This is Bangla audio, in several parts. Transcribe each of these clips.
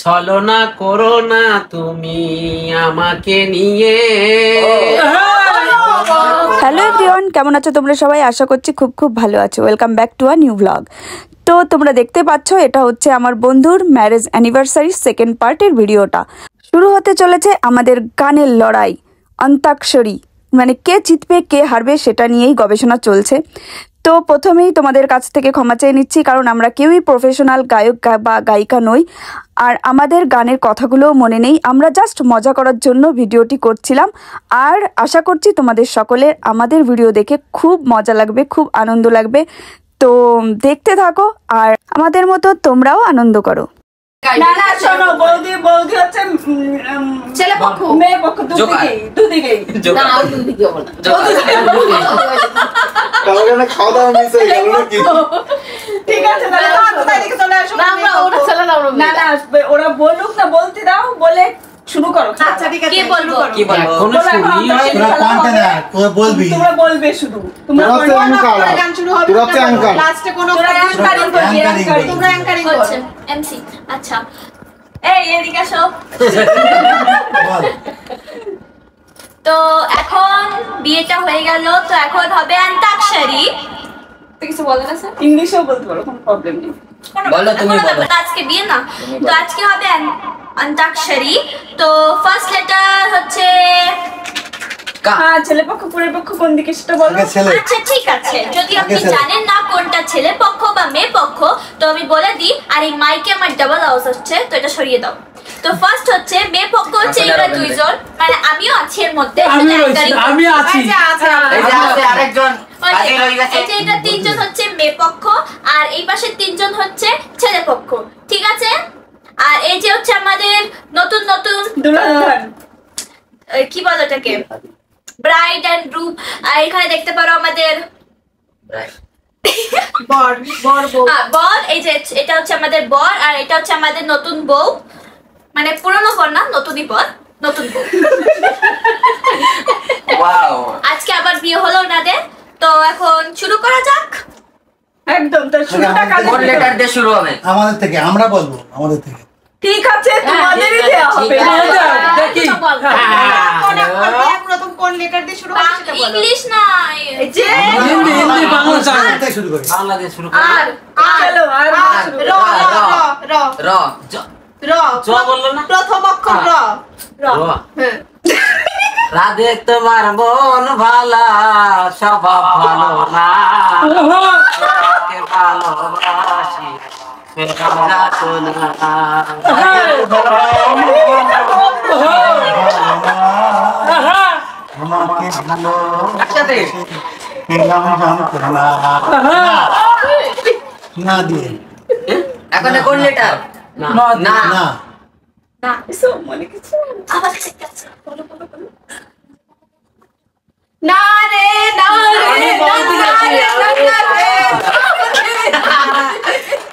ছলনা করো না তুমি আমাকে নিয়ে। হ্যালো এভরিওয়ান, কেমন আছো তোমরা সবাই? আশা করছি খুব খুব ভালো আছো। Welcome back to a new blog. তো তোমরা দেখতে পাচ্ছ, এটা হচ্ছে আমার বন্ধুর ম্যারেজ অ্যানিভার্সারি সেকেন্ড পার্টের ভিডিওটা। শুরু হতে চলেছে আমাদের গানের লড়াই, অন্তাক্ষরী। মানে কে জিতবে কে হারবে সেটা নিয়েই গবেষণা চলছে। তো প্রথমেই তোমাদের কাছ থেকে ক্ষমা চেয়ে নিচ্ছি, কারণ আমরা কেউই প্রফেশনাল গায়ক বা গায়িকা নই, আর আমাদের গানের কথাগুলোও মনে নেই। আমরা জাস্ট মজা করার জন্য ভিডিওটি করছিলাম। আর আশা করছি তোমাদের সকলের আমাদের ভিডিও দেখে খুব মজা লাগবে, খুব আনন্দ লাগবে। তো দেখতে থাকো আর আমাদের মতো তোমরাও আনন্দ করো। না না শোনো, বৌদি হচ্ছে ছেলে পক্ষ মেয়ে পক্ষ দুদিকেই না, দুদিকে বলো কালকে খাওয়া দাওয়া মিস হয়ে গেল নাকি? ঠিক আছে, তাহলে তোমরা এদিকে চলে আসো। না আমরা ওরা চলে না, না না ওরা বলুক না, বলতে দাও, বলে শুরু করো। আচ্ছা ঠিক আছে, কি বলবো কোনো শুরুই হয় না। তোরা কোনটা না তোরা বলবি, তোমরা বলবে শুধু। তোমরা গান শুরু হবে, তোরা লাস্টে কোনো অ্যাঙ্কারিং করবে, তোমরা অ্যাঙ্কারিং করো, এমসি। আচ্ছা এই এদিকে আসো। তো এখন বিয়েটা হয়ে গেল, তো এখন হবে অন্তাক্ষরী। কিছু বলে না স্যার? ইংলিশেও বলতে পারো, কোনো প্রবলেম নেই। বলো তুমি বলো। আজকে বিয়ে না, তো আজকে হবে অন্তাক্ষরী। তো ফার্স্ট লেটার হচ্ছে হ্যাঁ, ছেলে পক্ষ পরের পক্ষ কোন দিকে সেটা বলো। আচ্ছা ঠিক আছে, যদি আপনি জানেন না কোনটা ছেলে পক্ষ বা মেয়ে পক্ষ, তো আমি বলে দিই। আর এই মাইকে আমার ডাবল আওয়াজ হচ্ছে, তো এটা সরিয়ে দাও। তো ফার্স্ট হচ্ছে মেয়ে পক্ষ হচ্ছে এরা দুইজন, মানে আমিও আছি এর মধ্যে। আমি আছি, আরেকজন এটা তিনজন হচ্ছে মেয়ে পক্ষ, আর এই পাশে তিনজন হচ্ছে ছেলে পক্ষ, ঠিক আছে? আর এই যে হচ্ছে আমাদের নতুন নতুন কি বলো এটাকে, ব্রাইড এন্ড গ্রুপ। আর এখানে দেখতে পারো আমাদের বর। এই যে এটা হচ্ছে আমাদের বর, আর এটা হচ্ছে আমাদের নতুন বউ, মানে পুরনো বর না, নতুনই বর, নতুন বউ। আজকে আবার বিয়ে হলো ওনাদের। তো এখন শুরু করা যাক। একদম, তো শুরুটা কোন লেটার দিয়ে শুরু হবে? আমাদের থেকে, আমরা বলবো আমাদের থেকে। ঠিক আছে, তোমাদেরই দেয়া হবে। দেখি কোন লেটার দিয়ে শুরু হবে সেটা বলো। ইংলিশ না, এই যে হিন্দি বাংলা থেকে শুরু করি। বাংলা দিয়ে শুরু করি। চলো আর র র র র জ বললো না, প্রথম অক্ষর র। র। রাধে তোমার মন ভালা, স্বভাব ভালো না, তোমাকে ভালোবাসি না দিয়ে এখন কোন লেটার? না না না না, মনে কিছু আবার ঠিক আছে, বলো বলো বলো। না রে না রে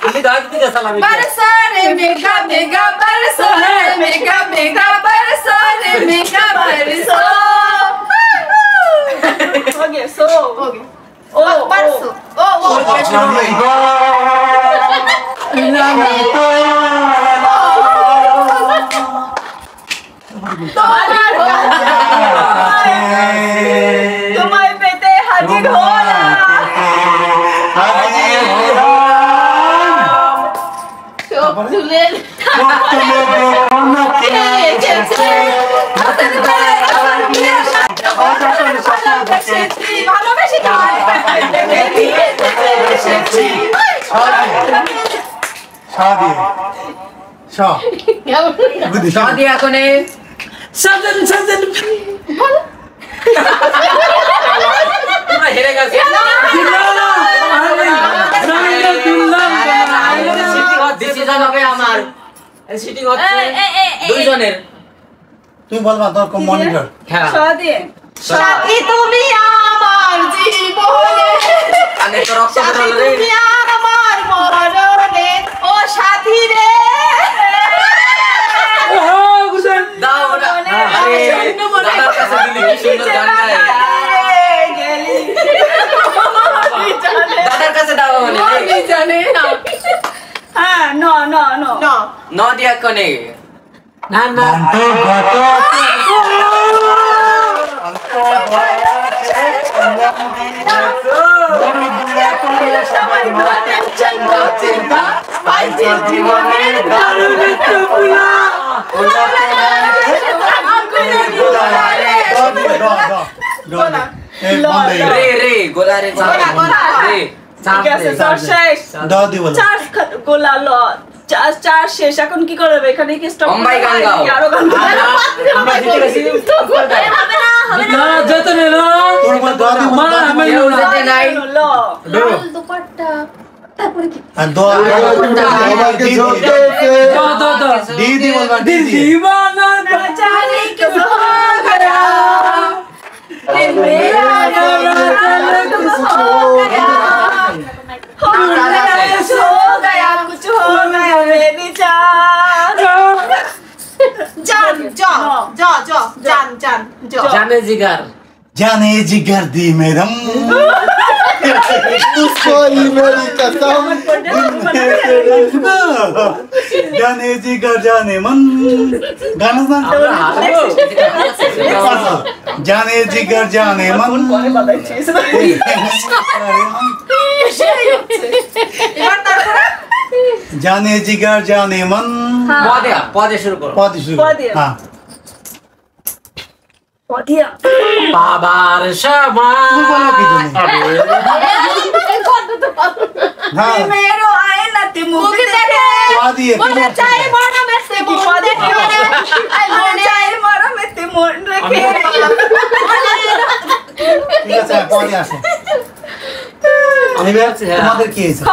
আমি গাইতে গেছিলাম। बरसा रे मेघा मेघा बरसा रे मेघा मेघा बरसा रे मेघा बरसा। हो गया, सो हो गया। ओ बरसो ओ तुम्हारे बेटे हाजिर हो হেরে গেছে। ডিসিশন হবে আমার, সিটিং হচ্ছে দুইজনের। তুমি বলবা তোর কোন মনিটর? হ্যাঁ, সাথী তুমি আমার জীবনে, আগে তো রক্ত বের হলো রে। তুমি আমার মরণে, ও সাথী রে। দাও না, আরে দাদার কাছে দিলে কি সুন্দর গান গায়। দাদার কাছে দাও, মানে জানে না। হ্যাঁ no no no ন দিয়া কনে না না রে রে গোলা রে রে ঠিক আছে তোর শেষ চার গোলা ল চার শেষ এখন কি করবে এখানে কি স্টপ অম্বাই গান গাও আরো গান আমরা জিতে গেছি না যেতে নে না তোর মা দোয়া দিব মা আমি যেতে নাই ল দুপাট্টা তারপরে কি আর দোয়া আমাকে ঝোঁকে দাও দিদি বলবা দিদি दीवाना जाने क्यों हो गया दिल मेरा हो गया कुछ हो गया मेरी जान जाने जिगर जाने जिगर दी मेरम कोई मेरी कसम जाने जिगर जाने मन गाना जाने जिगर जाने मन जाने जिगर जाने मन পদে শুরু করো पद शुरू हाँ पदिया बाबार शमा तू बोलो कि हाँ मेरो आए ना ते मुझे देखे पद ये बोले चाहे मारा मैं से पदे बोले चाहे मारा मैं ते मोड़ रखे ঠিক আছে পরে আসো তোমাদের কি হয়েছে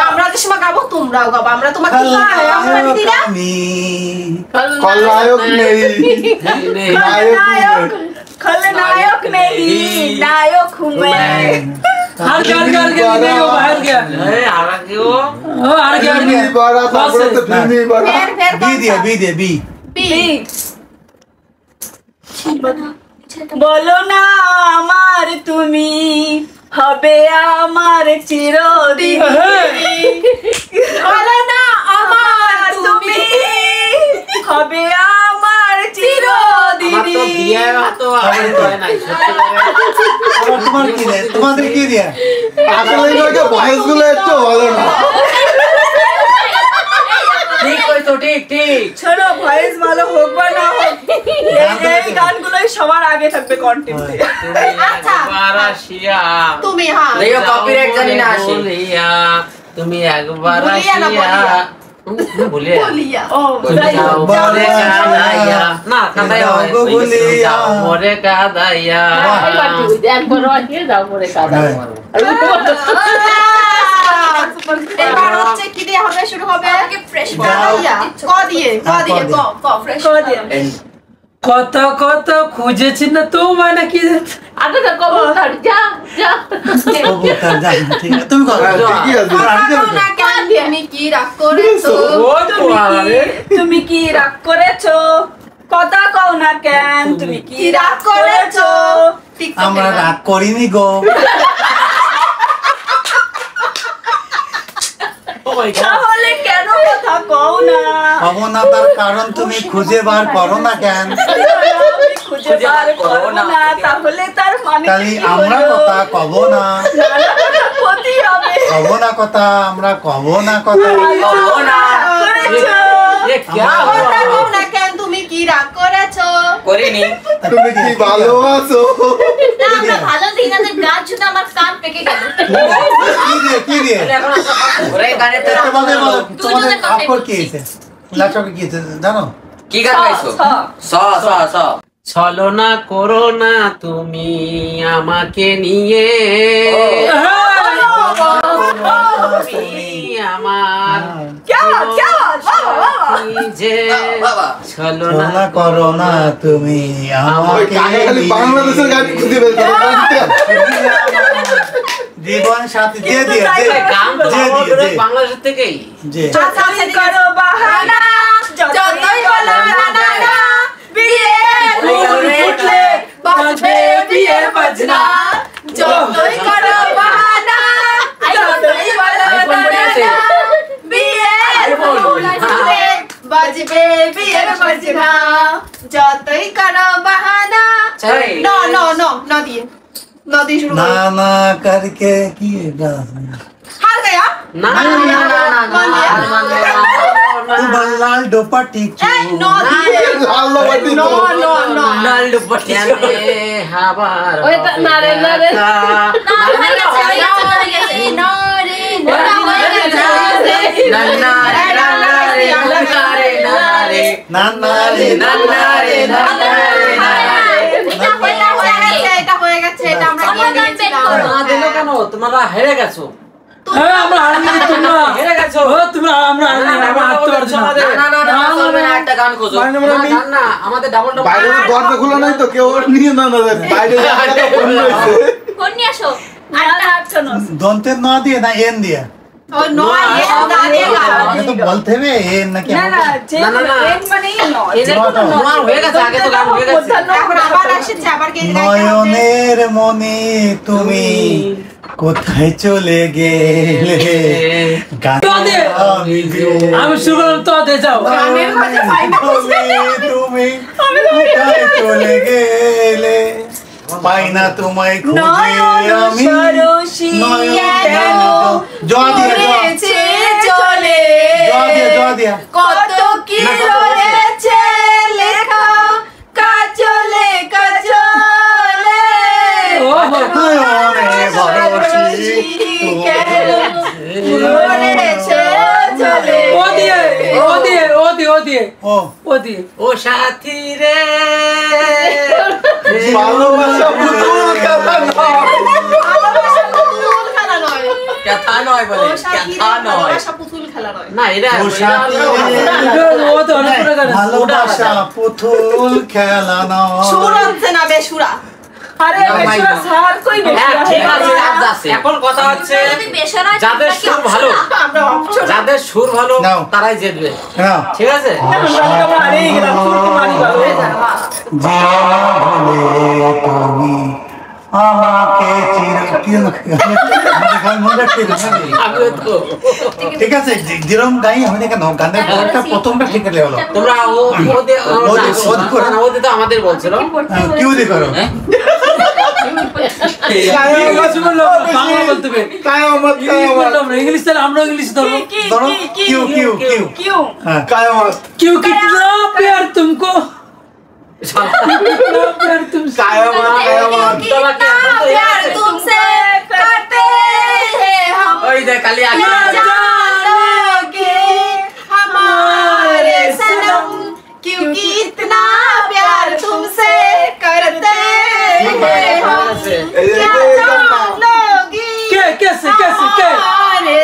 আমরা তো সময় গাবো তোমরাও গাবো আমরা তোমাকে खलनायक नहीं खलनायक खलनायक नहीं नायक हूँ मैं हार गया नहीं हो बाहर गया ए हार गया ओ हार गया नहीं बारा सामने तो फिर नहीं बारा बी दे बी বলো না আমার তুমি হবে আমার চিরদিন বলো না আমার তুমি হবে আমার চিরদিন আমার তো বিয়ে তো আর হয় নাই সত্যি করে তোমার কি রে তোমাদের কি রে আসলে এগুলো ভয়েস গুলো একটু ভালো না ঠিক কইছো ঠিক ছোট ভয়েস ভালো হোক বা না হোক এই গানগুলোই সবার আগে থাকবে কন্টেন্টে আচ্ছা বারাশিয়া তুমি হ্যাঁ লেও কপিরাইট জানি না আসে বলিয়া তুমি একবার বলিয়া ও মরে কাদাইয়া না কাদাইয়া বলিয়া মরে কাদাইয়া এবার হচ্ছে কি দিয়ে হবে শুরু হবে আগে ফ্রেশ ক দিয়ে ফ্রেশ ক দিয়ে কত কত খুঁজেছি না তোমায় নাকি আগে তো কবুতর যা কবুতর যা ঠিক আছে তুমি করো ঠিকই আছে তুমি কি রাগ করেছো ও তো আরে তুমি কি রাগ করেছো কথা কও না কেন তুমি কি রাগ করেছো আমরা রাগ করিনি গো ও মাই গড তাহলে কেন কথা কও না হবো না তার কারণ তুমি খুঁজে বার করো না কেন খুঁজে বার করো না তাহলে তার মানে তাহলে কি আমরা হলো? কথা কব না ক্ষতি হবে কব না কথা আমরা কব না কথা কবো না করেছো ये क्या কথা हुआ কও না কেন তুমি কি রাগ করেছো করিনি তুমি কি ভালোবাসো না আমরা ভালো দিই না গাছ শুনে আমার কান পেকে গেল কি রে ওরে গানে তো তোমাদের আপর কি হয়েছে লাচক কি হয়েছে জানো কি গান গাইছো স স স ছলনা করো না তুমি আমাকে নিয়ে তুমি আমার যে বাবা ছলনা করো না তুমি ওই আমাকে কানে খালি বাংলাদেশের গান খুঁজে বের করো জীবন সাথী দিয়ে দিয়ে গান তো বাংলাদেশ থেকেই যে যতই করো বাহানা যতই বলো না বিয়ে উঠলে বাজবে বিয়ে বাজনা যতই করো বাহানা যতই বলো না বিয়ে नदी शुरू ना ना करके की हार गया না না না না तू बल्लाल डोपाटी नदी লাল বাটি नो তো नो नो নালডু পটি হাবার ওইটা না রে না রে না হয়ে গেছে হয়ে গেছে नो रे ওটা হয়ে গেছে না না না না রে না রে না রে ना ना रे না না রে না রে এটা হয়ে গেছে এটা আমরা সমাধান বের করো না দিলো কেন তোমরা হেরে গেছো আমরা হারিয়ে তোমরা হেরে গেছো ও তোমরা আমরা হারিয়ে আমরা হারতে পারছি না না না না চলবে না একটা গান খোঁজো না না আমাদের ডাবল ডাবল বাইরে তো দরজা খোলা নাই তো কেউ নিয়ে না না বাইরে ফোন রয়েছে ফোন নিয়ে আসো दोनते ना दिए ना एन दिया और नो ये ना देगा आगे तो बोलते हुए एन ना क्या না যে না, না, না। এর মানে নো এদের কোনো নোয়ার হয়ে গেছে আগে তো গান হয়ে গেছে এখন আবার আসছে আবার কে নয়নের মনে তুমি কোথায় চলে গেলে গান তো দে। আমি যে আমি শুরু করলাম তো দে যাও গানের কথা পাই না তুমি কোথায় চলে গেলে পাই না তোমায় খুঁজে আমি সরসী কেন জোয়া দিয়া উড়েছে চলে জোয়া দিয়া কত কি রয়েছে লেখা কাজলে কাজলে ও নয়নে ভরসী কেন উড়েছে চলে ও দিয়ে ও দিয়ে ও দিয়ে ও দিয়ে ও ও দিয়ে ও সাথী রে ভালোবাসা পুতুল খেলা ভালোবাসা পুতুল খেলা নয় কথা নয় বলে কথা নয় ভালোবাসা পুতুল খেলা নয় না এরা ও সাথী ও তো অনেক করে গান ভালোবাসা পুতুল খেলা সুর নয় হচ্ছে না বেসুরা আরে না, ভাই, বেসুরা না। স্যার কই হ্যাঁ ঠিক আছে রাত আছে। এখন কথা হচ্ছে যদি বেসরা যাদের সুর ভালো আমরা অপশন যাদের সুর ভালো নাও। তারাই জিতবে না ঠিক আছে আমরা হারিয়ে গেলাম সুর তো মারি ভালো হয়ে যাবে জীবনে তুমি আমাকে আমিও তো ঠিক আছে যেরকম গাই আমি কেন গানের বলটা প্রথমটা ঠিক হলে হলো তোমরা ও ওদে ওদে- ওদে তো আমাদের বলছিল কিউ দি করো ইংলিশ বললো বাংলা বলতে হবে কায়ামত ইংলিশ বললো আমরা ইংলিশ তাহলে আমরা ইংলিশ ধরবো ধরো কিউ কিউ কিউ क्यों হ্যাঁ কায়ামত क्यों कितना प्यार तुमको कितना प्यार तुमसे কায়ামত कितना प्यार तुमसे करते हैं हम ওই দেখ কালি আগে ना जानोगे हमारे सनम क्योंकि इतना प्यार तुमसे करते हैं हम क्या जानोगी के कैसे कैसे के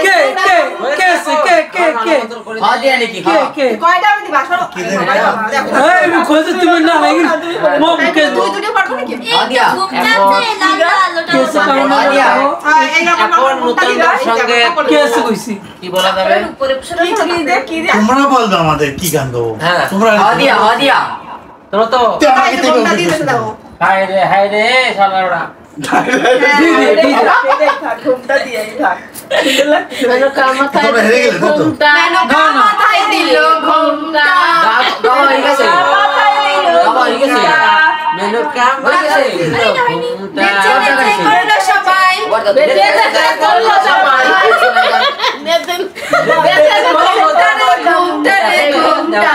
के के कैसे के হ্যাঁ দিয়ে নাকি के के কয়টা আমি দিবা শোনো এই আমি খোঁজে তুমি না ইংলিশ মম কে দুই দুটো পারবো নাকি হ্যাঁ দিয়া घूम जाते लाल लाल कैसे लोटा करना দিয়া এখন নতুন সঙ্গে कैसे কইছি কি বলা যাবে উপরে পুরো কি দে কি দে তোমরা বলবে আমাদের কি গান গাবো হ্যাঁ তোমরা হ্যাঁ দিয়া তোমরা তো আমাকে থেকে কোনটা দিতে দাও হায় রে শালারা ঘুমটা দিয়ে থাক তোমরা হেরে গেলে না তো মাথায় দিল ঘুমটা গাওয়া হয়ে গেছে গাওয়া হয়ে গেছে মেনু কাম হয়েছে নেচে নেচে করলো সবাই নেচে নেচে করলো সবাই ঘুমটা রে ঘুমটা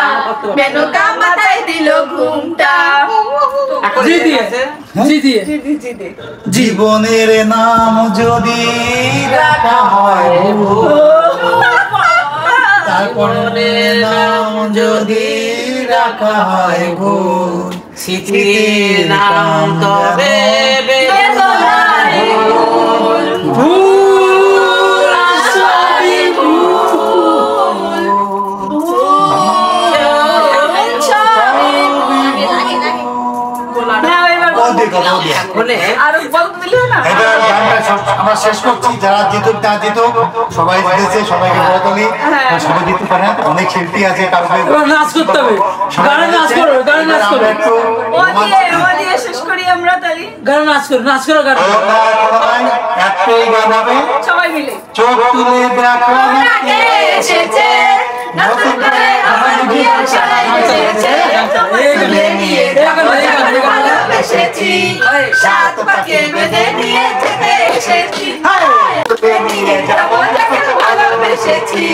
মেনকা মাথায় দিল ঘুমটা জি দিয়ে জি দিয়ে জীবনের নাম যদি রাখা হয় তারপর নাম যদি রাখা হয় ভুল স্মৃতির নাম তবে আমরা শেষ করছি যারা জিতুক না জিতুক সবাই জিতেছে সবাইকে বলে তুলি সবাই জিততে পারে অনেক শিল্পী আছে কারণে এবার নাচ করতে হবে গানে নাচ করো গানে নাচ করো ও দিয়ে শেষ করি আমরা তালি গানে নাচ করো গানে একটাই গান হবে সবাই মিলে চোখ তুলে দেখো আগে এসেছে নতুন করে আমার বিয়ে সারাই এসেছে তুলে নিয়ে ভালোবেসেছি সাত পাকে বেঁধে নিয়ে যেতে এসেছি তোকে নিয়ে যাব যাকে ভালোবেসেছি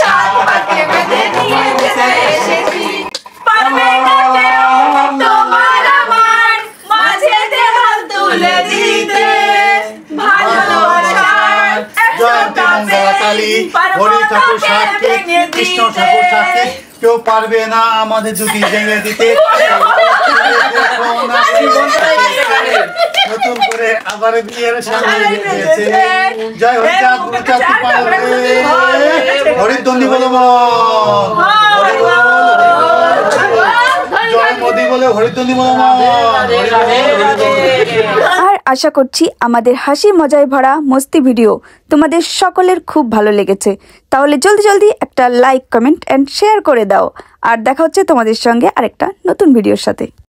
সাত পাকে বেঁধে নিয়ে যেতে এসেছি পারবে না কেউ তোমার আমার মাঝে দেহ তুলে দিতে ভালোবাসার জয়ন্তী মঙ্গলা কালী হরি ঠাকুর সাক্ষী কৃষ্ণ ঠাকুর সাক্ষী কেউ পারবে না আমাদের দুটি ভেঙে দিতে নতুন করে আবার বিয়ের সামনে দিয়েছে জয় হরিচাঁদ গুরুচাঁদ হরিদ্বন্দ্বী বলো জয় মোদী বলে হরিদ্বন্দ্বী বলো আর আশা করছি আমাদের হাসি মজায় ভরা মস্তি ভিডিও তোমাদের সকলের খুব ভালো লেগেছে। তাহলে জলদি জলদি একটা লাইক, কমেন্ট এন্ড শেয়ার করে দাও। আর দেখা হচ্ছে তোমাদের সঙ্গে আরেকটা নতুন ভিডিওর সাথে।